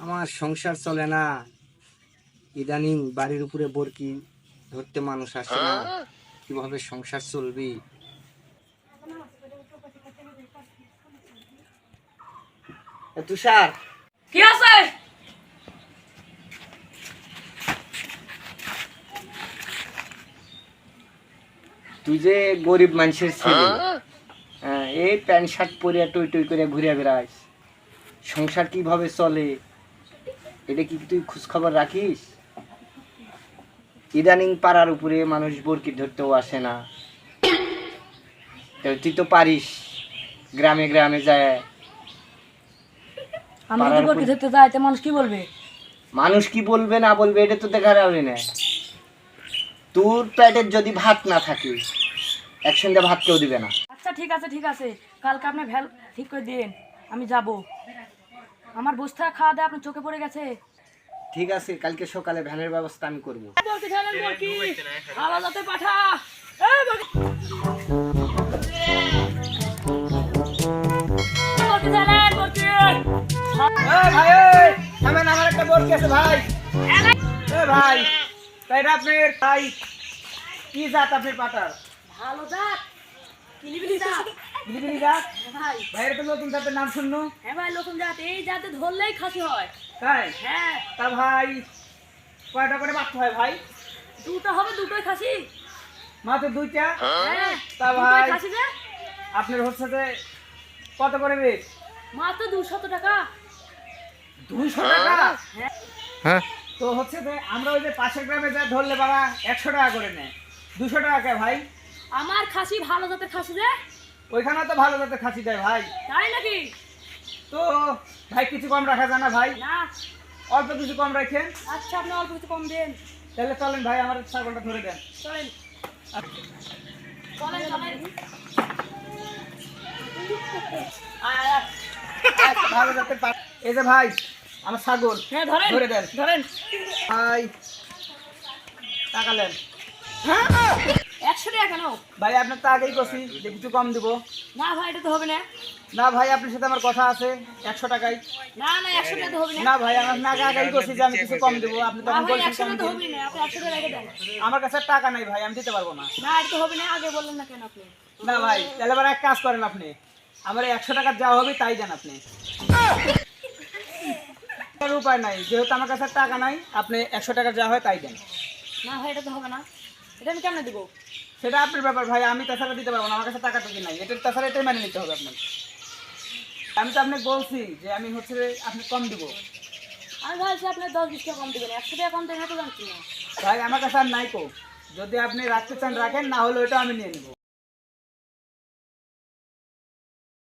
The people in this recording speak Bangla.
আমার সংসার চলে না। ইদানিং বাড়ির উপরে বরকি ধরতে মানুষ আসে না, কিভাবে সংসার চলবি? তুষার, কি আছে? তুই যে গরিব মানুষের ছেলে, এই প্যান্ট শার্ট পরে টই টই করে ঘুরে বেড়াস, সংসার কিভাবে চলে এটা কি তুই খোঁজ খবর রাখিস? ইদানিং পাড়ার উপরে মানুষ বরকি ধরতেও আসে না, তো তুই তো পারিস গ্রামে গ্রামে যায়। আমি যদি বরকি ধরতে যাই তো মানুষ কি বলবে? মানুষ কি বলবে না বলবে এটা তো দেখার হবে না। তোর পেটের যদি ভাত না থাকে একসঙ্গে ভাত কেউ দিবে না। আচ্ছা ঠিক আছে ঠিক আছে, কালকে আপনি ভ্যাল ঠিক করে দিন, আমি যাব। আমার বসতে খাওয়া দাওয়া আপনার চোখে পড়ে গেছে। ঠিক আছে, কালকে সকালে ভ্যানের ব্যবস্থা আমি করব। বরকি খেলেন বরকি, ভালো যাতে পাঠা। এই বরকি বরকি খেলেন বরকি। ভাই থামেন, আমার একটা বরকি আছে ভাই। ভাই তাইটা আপনার ভাই কি জাত আপনার পাটার? ভালো জাত, কিলিবিলি জাত। বিলিবিলি জাত? ভাই ভাইয়ের তো নতুন জাতের নাম শুনলো। হ্যাঁ ভাই, নতুন জাত, এই জাতে ধরলেই খাসি হয়। তাই? হ্যাঁ, তা ভাই কয়টা করে বাচ্চা হয় ভাই? দুটো হবে, দুটোই খাসি। মাত্র দুইটা? হ্যাঁ, তা দুটোই ভাই খাসি যে। আপনার হচ্ছে যে কত করে বেশ? মাত্র 200 টাকা। 200 টাকা? হ্যাঁ, তো হচ্ছে যে আমরা ওই যে পাশের গ্রামে যা ধরলে বাবা 100 টাকা করে নেয়, 200 টাকা কে ভাই? আমার খাসি ভালো জাতের খাসি যে। ওইখানে তো ভালো জাতের খাসি দেয় ভাই। তাই নাকি? তো ভাই কিছু কম রাখা যায় না ভাই? না। অল্প কিছু কম রাখেন। আচ্ছা, আপনি অল্প কিছু কম দেন। তাহলে চলেন ভাই, আমার ছাগলটা ধরে দেন। চলেন চলেন চলেন। আয়, আয়, আয়, ভালো জাতের এই যে ভাই আমার ছাগল, হ্যাঁ ধরেন ধরে দেন। ধরেন। ভাই টাকালেন 100 টাকা কেন? ভাই, আপনার তো আগেই করছি যে কিছু কম দিব। না ভাই, এটা তো হবে না। না ভাই, আপনার সাথে আমার কথা আছে 100 টাকায়। না না, 100 টাকা তো হবে না। না ভাই, আমার আগে আগেই করছি যে আমি কিছু কম দিব, আপনি না তখন ভাই, বলছেন 100 কম টাকা তো দিন। হবে না, আপনি 100 টাকা রেখে দেন। আমার কাছে টাকা নাই ভাই, আমি দিতে পারবো না। না, এটা তো হবে না, আগে বললেন না কেন আপনি? না ভাই, তাহলে এবার এক কাজ করেন, আপনি আমার 100 টাকা যা হবে তাই দেন আপনি। আর উপায় নাই, যেহেতু আমার কাছে টাকা নাই, আপনি 100 টাকা যা হয় তাই দেন। না ভাই, এটা তো হবে না, এটা আমি কেমনে দিব? সেটা আপনার ব্যাপার ভাই, আমি তাছাড়া দিতে পারবো না, আমার কাছে টাকা টুকি নাই, এটার তাছাড়া এটাই মেনে নিতে হবে আপনার। আমি তো আপনাকে বলছি যে আমি হচ্ছে আপনি কম দিব। আমি ভাবছি আপনার 10-20 টাকা কম দেবেন, 100 টাকা কম দেবেন, তো জানছি না। ভাই আমার কাছে আর নাই কো, যদি আপনি রাখতে চান রাখেন, না হলে ওইটা আমি নিয়ে নিব।